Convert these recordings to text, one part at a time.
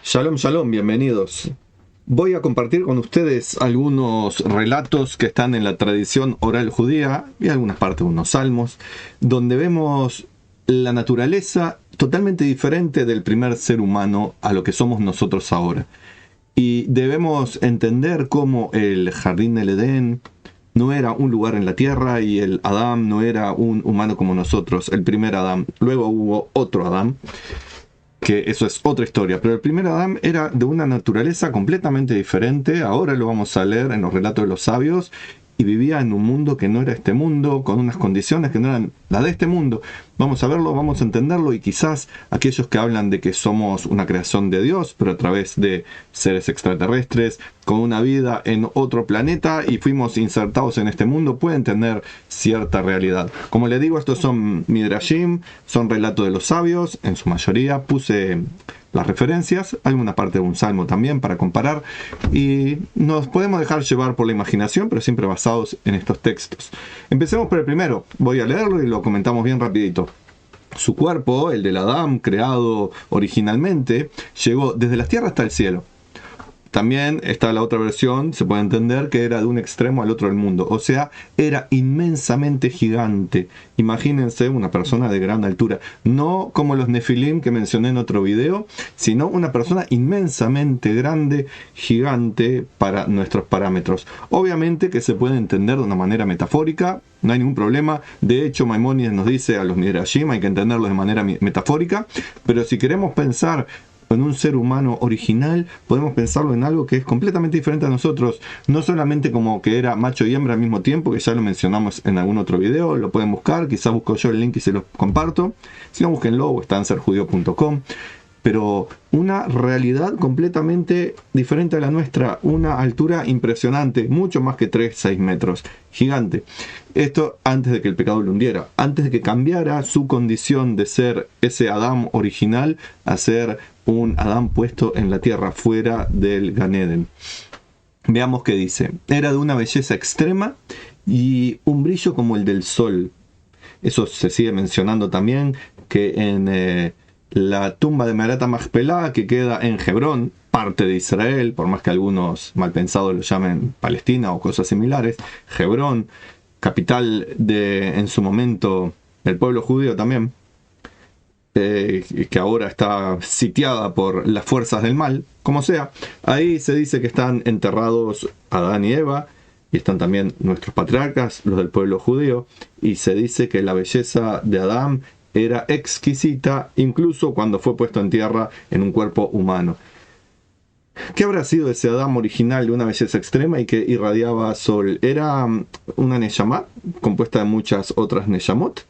Shalom, shalom, bienvenidos. Voy a compartir con ustedes algunos relatos que están en la tradición oral judía y algunas partes de unos salmos, donde vemos la naturaleza totalmente diferente del primer ser humano a lo que somos nosotros ahora. Y debemos entender cómo el jardín del Edén no era un lugar en la tierra y el Adán no era un humano como nosotros, el primer Adán. Luego hubo otro Adán, que eso es otra historia, pero el primer Adán era de una naturaleza completamente diferente. Ahora lo vamos a leer en los relatos de los sabios, y vivía en un mundo que no era este mundo, con unas condiciones que no eran las de este mundo. Vamos a verlo, vamos a entenderlo, y quizás aquellos que hablan de que somos una creación de Dios, pero a través de seres extraterrestres, con una vida en otro planeta y fuimos insertados en este mundo, pueden tener cierta realidad. Como les digo, estos son Midrashim, son relatos de los sabios, en su mayoría. Puse las referencias, alguna parte de un salmo también para comparar, y nos podemos dejar llevar por la imaginación, pero siempre basados en estos textos. Empecemos por el primero, voy a leerlo y lo comentamos bien rapidito. Su cuerpo, el del Adán creado originalmente, llegó desde la tierra hasta el cielo. También está la otra versión, se puede entender que era de un extremo al otro del mundo, o sea, era inmensamente gigante. Imagínense una persona de gran altura, no como los Nefilim que mencioné en otro video, sino una persona inmensamente grande, gigante para nuestros parámetros. Obviamente que se puede entender de una manera metafórica, no hay ningún problema. De hecho, Maimónides nos dice a los Midrashim hay que entenderlo de manera metafórica, pero si queremos pensar en un ser humano original, podemos pensarlo en algo que es completamente diferente a nosotros, no solamente como que era macho y hembra al mismo tiempo, que ya lo mencionamos en algún otro video, lo pueden buscar, quizás busco yo el link y se los comparto, si no, búsquenlo, o está en serjudío.com, pero una realidad completamente diferente a la nuestra, una altura impresionante, mucho más que 3-6 metros, gigante. Esto antes de que el pecado lo hundiera, antes de que cambiara su condición de ser ese Adán original a ser un Adán puesto en la tierra, fuera del Gan Eden. Veamos qué dice. Era de una belleza extrema y un brillo como el del sol. Eso se sigue mencionando también, que en la tumba de Meharat HaMachpelah, que queda en Hebrón, parte de Israel, por más que algunos malpensados lo llamen Palestina o cosas similares, Hebrón, capital de, en su momento, del pueblo judío también, que ahora está sitiada por las fuerzas del mal, como sea. Ahí se dice que están enterrados Adán y Eva, y están también nuestros patriarcas, los del pueblo judío, y se dice que la belleza de Adán era exquisita, incluso cuando fue puesto en tierra en un cuerpo humano. ¿Qué habrá sido ese Adán original de una belleza extrema y que irradiaba sol? ¿Era una Neyamá, compuesta de muchas otras Neyamot?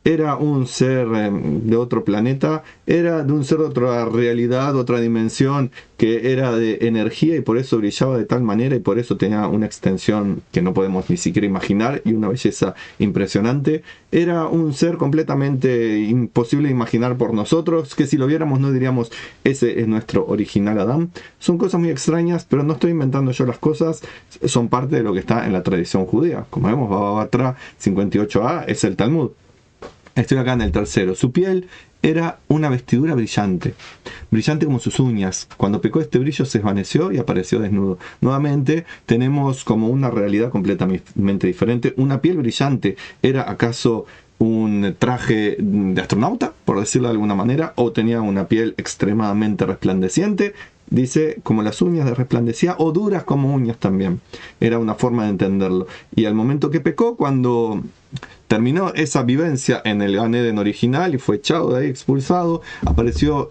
¿Era un ser de otro planeta? ¿Era de un ser de otra realidad, otra dimensión, que era de energía y por eso brillaba de tal manera y por eso tenía una extensión que no podemos ni siquiera imaginar y una belleza impresionante? ¿Era un ser completamente imposible de imaginar por nosotros, que si lo viéramos no diríamos ese es nuestro original Adán? Son cosas muy extrañas, pero no estoy inventando yo las cosas, son parte de lo que está en la tradición judía. Como vemos, Baba Batra 58a es el Talmud. Estoy acá en el tercero. Su piel era una vestidura brillante, brillante como sus uñas. Cuando pecó, este brillo se desvaneció y apareció desnudo. Nuevamente tenemos como una realidad completamente diferente. Una piel brillante, ¿era acaso un traje de astronauta, por decirlo de alguna manera? ¿O tenía una piel extremadamente resplandeciente? Dice, como las uñas de resplandecía, o duras como uñas también. Era una forma de entenderlo. Y al momento que pecó, cuando terminó esa vivencia en el Gan Eden original y fue echado de ahí, expulsado, apareció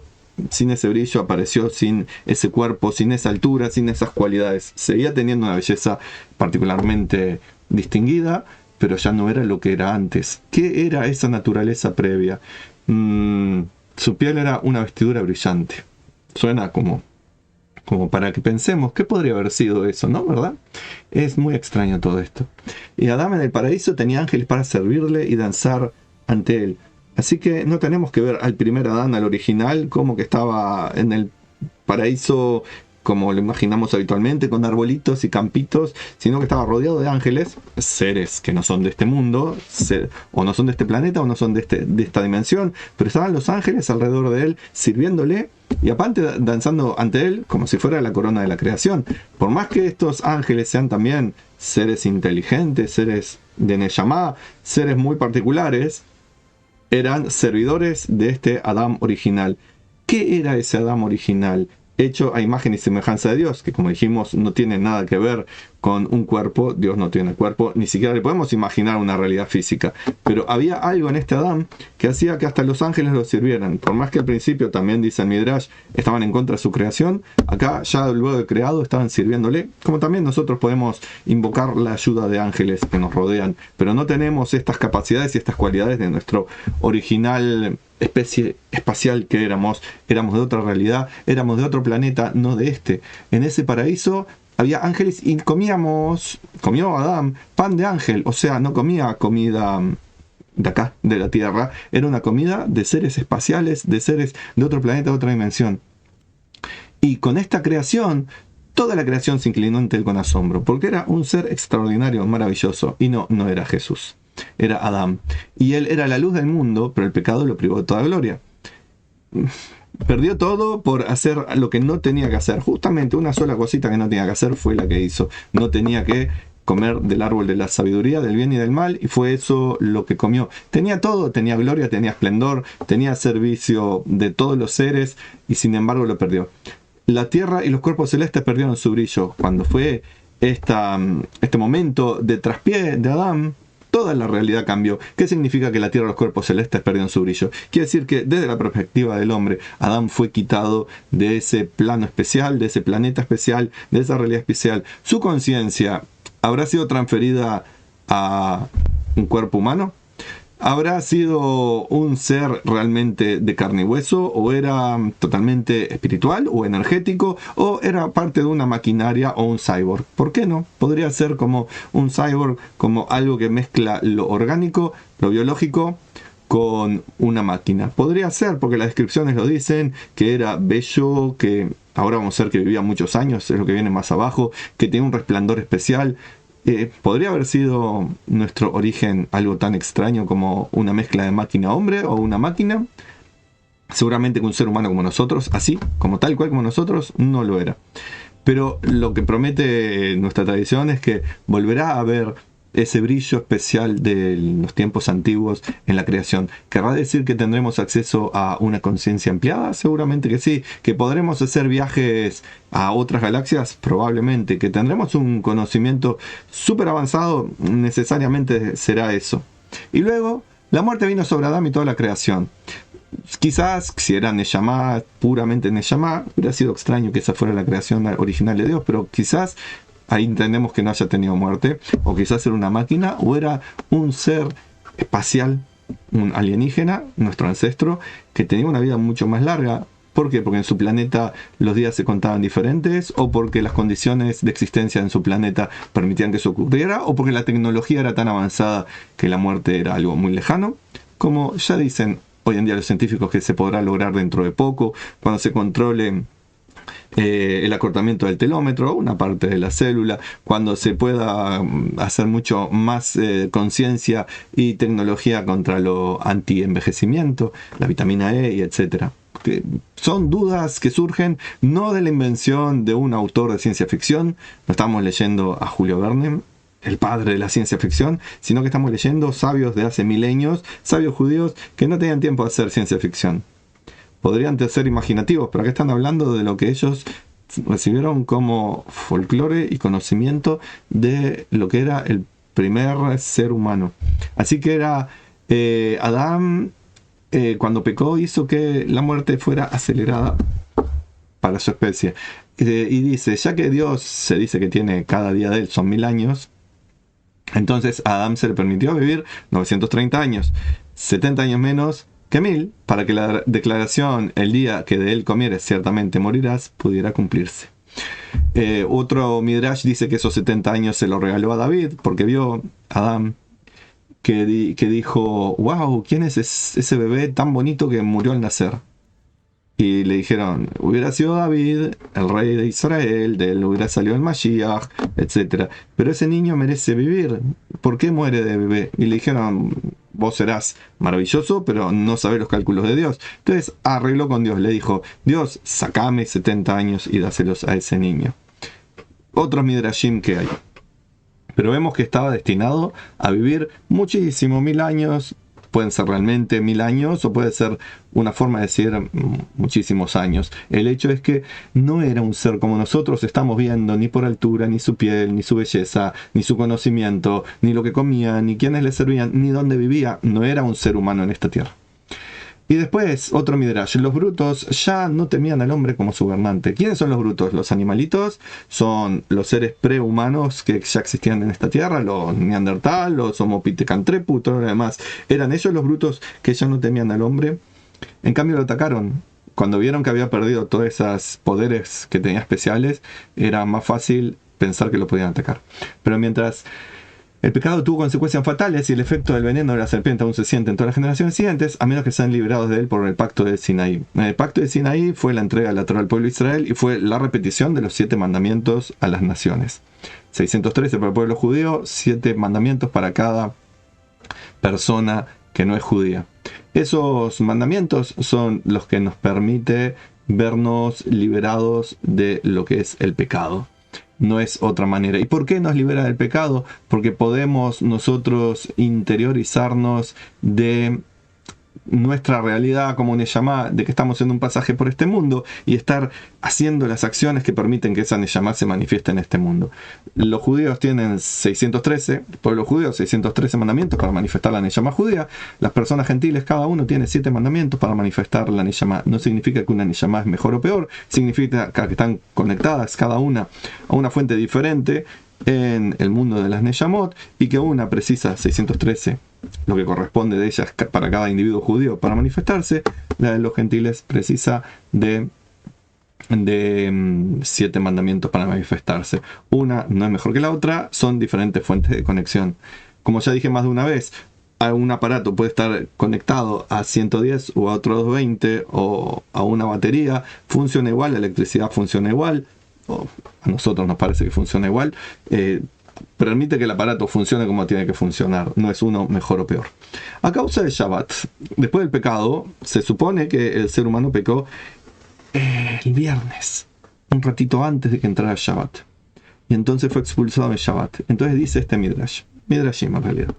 sin ese brillo, apareció sin ese cuerpo, sin esa altura, sin esas cualidades. Seguía teniendo una belleza particularmente distinguida, pero ya no era lo que era antes. ¿Qué era esa naturaleza previa? Su piel era una vestidura brillante. Suena como para que pensemos, ¿qué podría haber sido eso, no? ¿Verdad? Es muy extraño todo esto. Y Adán en el paraíso tenía ángeles para servirle y danzar ante él. Así que no tenemos que ver al primer Adán, al original, como que estaba en el paraíso como lo imaginamos habitualmente, con arbolitos y campitos, sino que estaba rodeado de ángeles, seres que no son de este mundo, o no son de este planeta, o no son de esta dimensión, pero estaban los ángeles alrededor de él, sirviéndole, y aparte danzando ante él como si fuera la corona de la creación. Por más que estos ángeles sean también seres inteligentes, seres de Neshama, seres muy particulares, eran servidores de este Adán original. ¿Qué era ese Adán original? Hecho a imagen y semejanza de Dios, que como dijimos no tiene nada que ver con un cuerpo. Dios no tiene cuerpo, ni siquiera le podemos imaginar una realidad física, pero había algo en este Adán que hacía que hasta los ángeles lo sirvieran. Por más que al principio, también dice el Midrash, estaban en contra de su creación, acá ya luego de creado estaban sirviéndole, como también nosotros podemos invocar la ayuda de ángeles que nos rodean, pero no tenemos estas capacidades y estas cualidades de nuestro original especie espacial que éramos de otra realidad, éramos de otro planeta, no de este. En ese paraíso había ángeles y comió Adán pan de ángel, o sea, no comía comida de acá, de la Tierra, era una comida de seres espaciales, de seres de otro planeta, de otra dimensión. Y con esta creación, toda la creación se inclinó ante él con asombro, porque era un ser extraordinario, maravilloso, y no era Jesús, era Adán. Y él era la luz del mundo, pero el pecado lo privó de toda gloria. Perdió todo por hacer lo que no tenía que hacer. Justamente una sola cosita que no tenía que hacer fue la que hizo. No tenía que comer del árbol de la sabiduría, del bien y del mal, y fue eso lo que comió. Tenía todo, tenía gloria, tenía esplendor, tenía servicio de todos los seres, y sin embargo lo perdió. La tierra y los cuerpos celestes perdieron su brillo. Cuando fue este momento de traspié de Adán, toda la realidad cambió. ¿Qué significa que la tierra y los cuerpos celestes perdieron su brillo? Quiere decir que desde la perspectiva del hombre, Adán fue quitado de ese plano especial, de ese planeta especial, de esa realidad especial. Su conciencia habrá sido transferida a un cuerpo humano. ¿Habrá sido un ser realmente de carne y hueso? ¿O era totalmente espiritual o energético? ¿O era parte de una maquinaria o un cyborg? ¿Por qué no? Podría ser como un cyborg, como algo que mezcla lo orgánico, lo biológico, con una máquina. Podría ser, porque las descripciones lo dicen, que era bello, que ahora vamos a ver que vivía muchos años, es lo que viene más abajo, que tenía un resplandor especial. ¿Podría haber sido nuestro origen algo tan extraño como una mezcla de máquina-hombre o una máquina? Seguramente que un ser humano como nosotros, así, como tal cual como nosotros, no lo era. Pero lo que promete nuestra tradición es que volverá a haber ese brillo especial de los tiempos antiguos en la creación. ¿Querrá decir que tendremos acceso a una conciencia ampliada? Seguramente que sí. ¿Que podremos hacer viajes a otras galaxias? Probablemente. ¿Que tendremos un conocimiento súper avanzado? Necesariamente será eso. Y luego, la muerte vino sobre Adán y toda la creación. Quizás, si era Neshama, puramente Neshama, hubiera sido extraño que esa fuera la creación original de Dios, pero quizás ahí entendemos que no haya tenido muerte, o quizás era una máquina, o era un ser espacial, un alienígena, nuestro ancestro, que tenía una vida mucho más larga. ¿Por qué? Porque en su planeta los días se contaban diferentes, o porque las condiciones de existencia en su planeta permitían que eso ocurriera, o porque la tecnología era tan avanzada que la muerte era algo muy lejano. Como ya dicen hoy en día los científicos que se podrá lograr dentro de poco, cuando se controle el acortamiento del telómetro, una parte de la célula, cuando se pueda hacer mucho más conciencia y tecnología contra lo anti-envejecimiento, la vitamina E y etcétera. Que son dudas que surgen no de la invención de un autor de ciencia ficción, no estamos leyendo a Julio Verne, el padre de la ciencia ficción, sino que estamos leyendo sabios de hace milenios, sabios judíos que no tenían tiempo de hacer ciencia ficción. Podrían ser imaginativos, pero acá están hablando de lo que ellos recibieron como folclore y conocimiento de lo que era el primer ser humano. Así que era Adán, cuando pecó, hizo que la muerte fuera acelerada para su especie. Y dice, ya que Dios se dice que tiene cada día de él son 1000 años, entonces a Adán se le permitió vivir 930 años, 70 años menos que 1000, para que la declaración, el día que de él comieres ciertamente morirás, pudiera cumplirse. Otro Midrash dice que esos 70 años se lo regaló a David, porque vio a Adán que dijo, wow, ¿quién es ese bebé tan bonito que murió al nacer? Y le dijeron, hubiera sido David, el rey de Israel, de él hubiera salido el Mashiach, etc. Pero ese niño merece vivir. ¿Por qué muere de bebé? Y le dijeron, vos serás maravilloso, pero no sabés los cálculos de Dios. Entonces arregló con Dios, le dijo, Dios, sacame 70 años y dáselos a ese niño. Otros midrashim que hay. Pero vemos que estaba destinado a vivir muchísimo, 1000 años. Pueden ser realmente 1000 años o puede ser una forma de decir muchísimos años. El hecho es que no era un ser como nosotros estamos viendo, ni por altura, ni su piel, ni su belleza, ni su conocimiento, ni lo que comía, ni quiénes le servían, ni dónde vivía. No era un ser humano en esta tierra. Y después, otro midrash, los brutos ya no temían al hombre como su gobernante. ¿Quiénes son los brutos? Los animalitos son los seres prehumanos que ya existían en esta tierra, los neandertal, los homo pithecanthropus, todo lo demás. Eran ellos los brutos que ya no temían al hombre. En cambio lo atacaron. Cuando vieron que había perdido todos esos poderes que tenía especiales, era más fácil pensar que lo podían atacar. Pero mientras el pecado tuvo consecuencias fatales y el efecto del veneno de la serpiente aún se siente en todas las generaciones siguientes, a menos que sean liberados de él por el pacto de Sinaí. El pacto de Sinaí fue la entrega lateral al pueblo de Israel y fue la repetición de los 7 mandamientos a las naciones. 613 para el pueblo judío, 7 mandamientos para cada persona que no es judía. Esos mandamientos son los que nos permite vernos liberados de lo que es el pecado. No es otra manera. ¿Y por qué nos libera del pecado? Porque podemos nosotros interiorizarnos de nuestra realidad como Neshama, de que estamos en un pasaje por este mundo y estar haciendo las acciones que permiten que esa Neshama se manifieste en este mundo. Los judíos tienen 613, el pueblo judío 613 mandamientos para manifestar la Neshama judía. Las personas gentiles, cada uno tiene 7 mandamientos para manifestar la Neshama. No significa que una Neshama es mejor o peor, significa que están conectadas cada una a una fuente diferente en el mundo de las Neshamot y que una precisa 613, lo que corresponde de ellas para cada individuo judío para manifestarse. La de los gentiles precisa de 7 mandamientos para manifestarse. Una no es mejor que la otra, son diferentes fuentes de conexión. Como ya dije más de una vez, un aparato puede estar conectado a 110 o a otro 220 o a una batería, funciona igual, la electricidad funciona igual, o a nosotros nos parece que funciona igual. Permite que el aparato funcione como tiene que funcionar, no es uno mejor o peor. A causa del Shabbat, después del pecado, se supone que el ser humano pecó el viernes, un ratito antes de que entrara el Shabbat, y entonces fue expulsado del Shabbat. Entonces dice este Midrashim en realidad,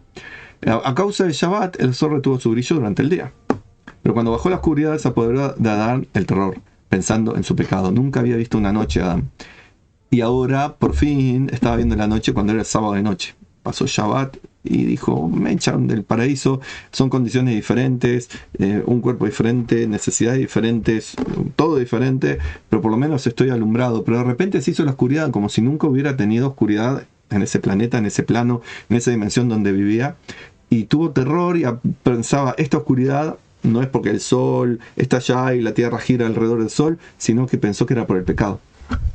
a causa del Shabbat el sol retuvo su brillo durante el día, pero cuando bajó la oscuridad se apoderó de Adán el terror, pensando en su pecado. Nunca había visto una noche Adán. Y ahora, por fin, estaba viendo la noche cuando era el sábado de noche. Pasó Shabbat y dijo, me echaron del paraíso, son condiciones diferentes, un cuerpo diferente, necesidades diferentes, todo diferente, pero por lo menos estoy alumbrado. Pero de repente se hizo la oscuridad, como si nunca hubiera tenido oscuridad en ese planeta, en ese plano, en esa dimensión donde vivía. Y tuvo terror y pensaba, esta oscuridad no es porque el sol está allá y la tierra gira alrededor del sol, sino que pensó que era por el pecado.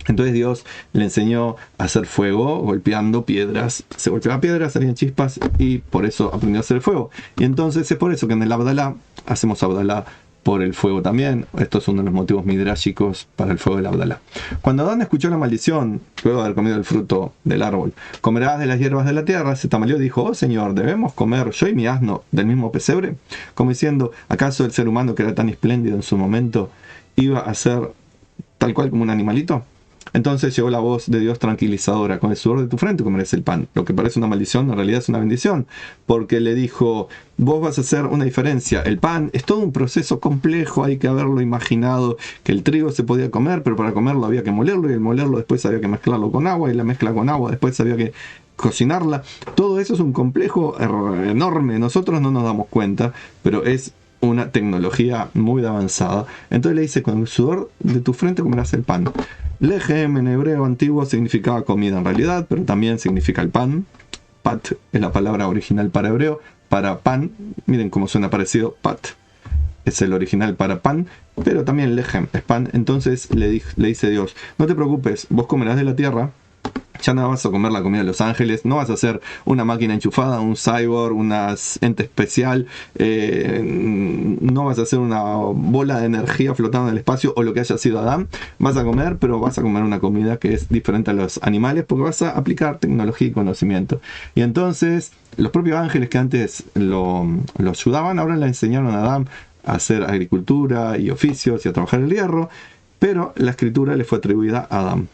Entonces Dios le enseñó a hacer fuego golpeando piedras. Se golpeaba piedras, salían chispas y por eso aprendió a hacer el fuego. Y entonces es por eso que en el Abdalá hacemos Abdalá por el fuego también. Esto es uno de los motivos midrashicos para el fuego del Abdalá. Cuando Adán escuchó la maldición, luego de haber comido el fruto del árbol, comerás de las hierbas de la tierra, se tambaleó y dijo, oh Señor, ¿debemos comer yo y mi asno del mismo pesebre? Como diciendo, ¿acaso el ser humano que era tan espléndido en su momento iba a ser tal cual como un animalito? Entonces llegó la voz de Dios tranquilizadora, con el sudor de tu frente comerás el pan. Lo que parece una maldición en realidad es una bendición, porque le dijo, vos vas a hacer una diferencia. El pan es todo un proceso complejo, hay que haberlo imaginado, que el trigo se podía comer, pero para comerlo había que molerlo, y el molerlo después había que mezclarlo con agua, y la mezcla con agua después había que cocinarla. Todo eso es un complejo enorme, nosotros no nos damos cuenta, pero es una tecnología muy avanzada. Entonces le dice, con el sudor de tu frente comerás el pan. Lejem en hebreo antiguo significaba comida en realidad, pero también significa el pan. Pat es la palabra original para hebreo, para pan. Miren cómo suena parecido, pat es el original para pan, pero también lejem es pan. Entonces le dice Dios, no te preocupes, vos comerás de la tierra, Ya no vas a comer la comida de los ángeles, no vas a hacer una máquina enchufada, un cyborg, una ente especial, no vas a hacer una bola de energía flotando en el espacio o lo que haya sido Adán. Vas a comer, pero vas a comer una comida que es diferente a los animales porque vas a aplicar tecnología y conocimiento. Y entonces los propios ángeles que antes lo ayudaban, ahora le enseñaron a Adán a hacer agricultura y oficios y a trabajar el hierro, pero la escritura le fue atribuida a Adán.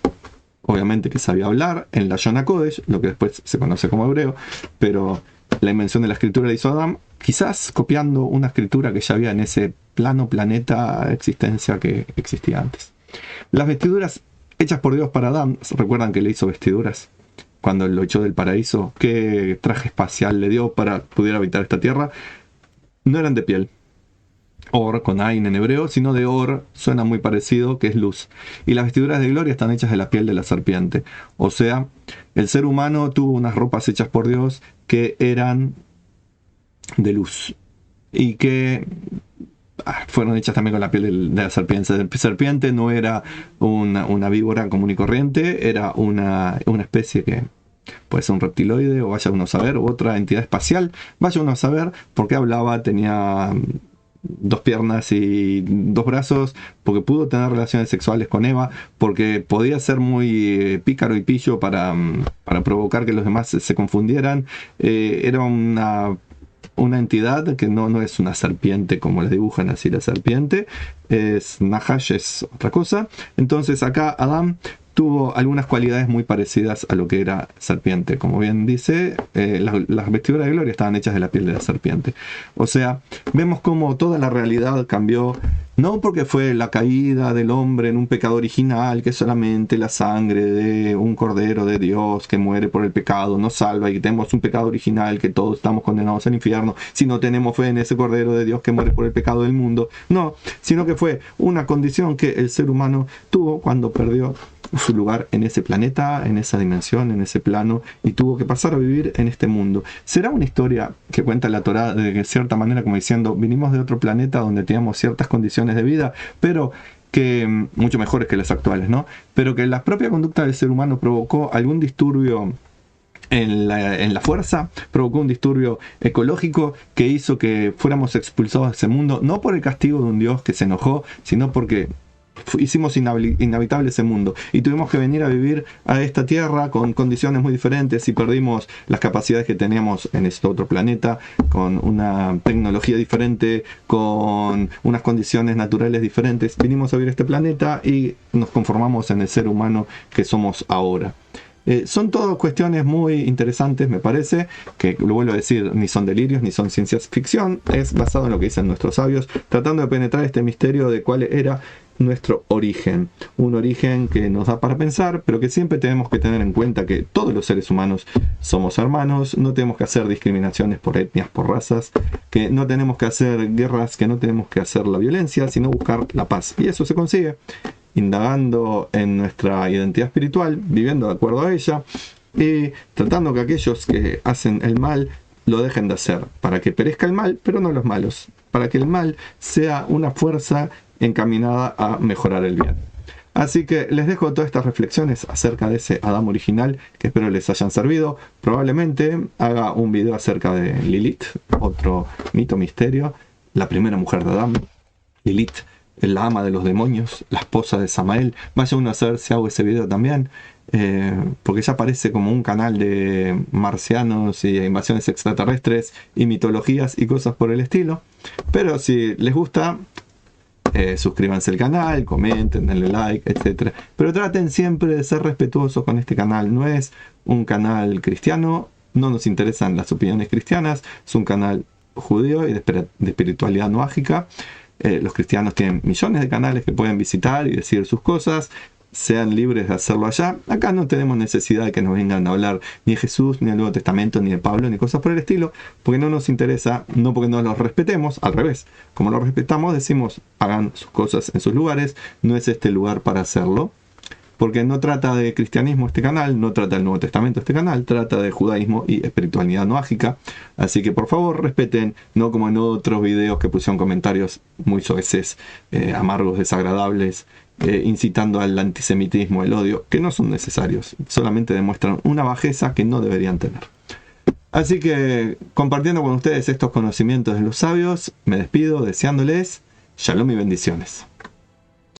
Obviamente que sabía hablar en la Lashon HaKodesh, lo que después se conoce como hebreo, pero la invención de la escritura la hizo Adán, quizás copiando una escritura que ya había en ese planeta existencia que existía antes. Las vestiduras hechas por Dios para Adán, ¿recuerdan que le hizo vestiduras cuando lo echó del paraíso? ¿Qué traje espacial le dio para poder habitar esta tierra? No eran de piel. Or con Ain en hebreo, sino de Or, suena muy parecido, que es luz. Y las vestiduras de gloria están hechas de la piel de la serpiente. O sea, el ser humano tuvo unas ropas hechas por Dios que eran de luz. Y que fueron hechas también con la piel de la serpiente. La serpiente no era una víbora común y corriente, era una especie que puede ser un reptiloide, o vaya uno a saber, u otra entidad espacial. Vaya uno a saber por qué hablaba, tenía 2 piernas y 2 brazos, porque pudo tener relaciones sexuales con Eva, porque podía ser muy pícaro y pillo para provocar que los demás se confundieran. Era una entidad que no es una serpiente como la dibujan así la serpiente, es Nahash, es otra cosa. Entonces acá Adán tuvo algunas cualidades muy parecidas a lo que era serpiente. Como bien dice, las vestiduras de gloria estaban hechas de la piel de la serpiente. O sea, vemos cómo toda la realidad cambió, no porque fue la caída del hombre en un pecado original, que solamente la sangre de un cordero de Dios que muere por el pecado nos salva, y que tenemos un pecado original, que todos estamos condenados al infierno si no tenemos fe en ese cordero de Dios que muere por el pecado del mundo. No, sino que fue una condición que el ser humano tuvo cuando perdió su lugar en ese planeta, en esa dimensión, en ese plano, y tuvo que pasar a vivir en este mundo. ¿Será una historia que cuenta la Torá de cierta manera como diciendo, vinimos de otro planeta donde teníamos ciertas condiciones de vida, pero que mucho mejores que las actuales, ¿no? Pero que la propia conducta del ser humano provocó algún disturbio en la fuerza, provocó un disturbio ecológico que hizo que fuéramos expulsados de ese mundo, no por el castigo de un Dios que se enojó, sino porque hicimos inhabitable ese mundo y tuvimos que venir a vivir a esta tierra con condiciones muy diferentes y perdimos las capacidades que teníamos en este otro planeta, con una tecnología diferente, con unas condiciones naturales diferentes. Vinimos a vivir a este planeta y nos conformamos en el ser humano que somos ahora. Son todas cuestiones muy interesantes, me parece, que lo vuelvo a decir, ni son delirios, ni son ciencia ficción, es basado en lo que dicen nuestros sabios, tratando de penetrar este misterio de cuál era nuestro origen. Un origen que nos da para pensar, pero que siempre tenemos que tener en cuenta que todos los seres humanos somos hermanos, no tenemos que hacer discriminaciones por etnias, por razas, que no tenemos que hacer guerras, que no tenemos que hacer la violencia, sino buscar la paz. Y eso se consigue indagando en nuestra identidad espiritual, viviendo de acuerdo a ella y tratando que aquellos que hacen el mal lo dejen de hacer, para que perezca el mal, pero no los malos, para que el mal sea una fuerza encaminada a mejorar el bien. Así que les dejo todas estas reflexiones acerca de ese Adán original, que espero les hayan servido. Probablemente haga un video acerca de Lilith, otro mito misterio, la primera mujer de Adán. Lilith, la ama de los demonios, la esposa de Samael. Vaya uno a saber si hago ese video también, porque ya parece como un canal de marcianos y invasiones extraterrestres y mitologías y cosas por el estilo. Pero si les gusta, suscríbanse al canal, comenten, denle like, etc. Pero traten siempre de ser respetuosos con este canal. No es un canal cristiano, no nos interesan las opiniones cristianas, es un canal judío y de espiritualidad noágica. Los cristianos tienen millones de canales que pueden visitar y decir sus cosas, sean libres de hacerlo allá. Acá no tenemos necesidad de que nos vengan a hablar ni de Jesús, ni del Nuevo Testamento, ni de Pablo, ni cosas por el estilo, porque no nos interesa, no porque no los respetemos, al revés, como los respetamos decimos hagan sus cosas en sus lugares, no es este el lugar para hacerlo. porque no trata de cristianismo este canal, no trata del Nuevo Testamento este canal, trata de judaísmo y espiritualidad noágica. Así que por favor respeten, no como en otros videos que pusieron comentarios muy soeces, amargos, desagradables, incitando al antisemitismo, el odio, que no son necesarios, solamente demuestran una bajeza que no deberían tener. Así que, compartiendo con ustedes estos conocimientos de los sabios, me despido deseándoles shalom y bendiciones.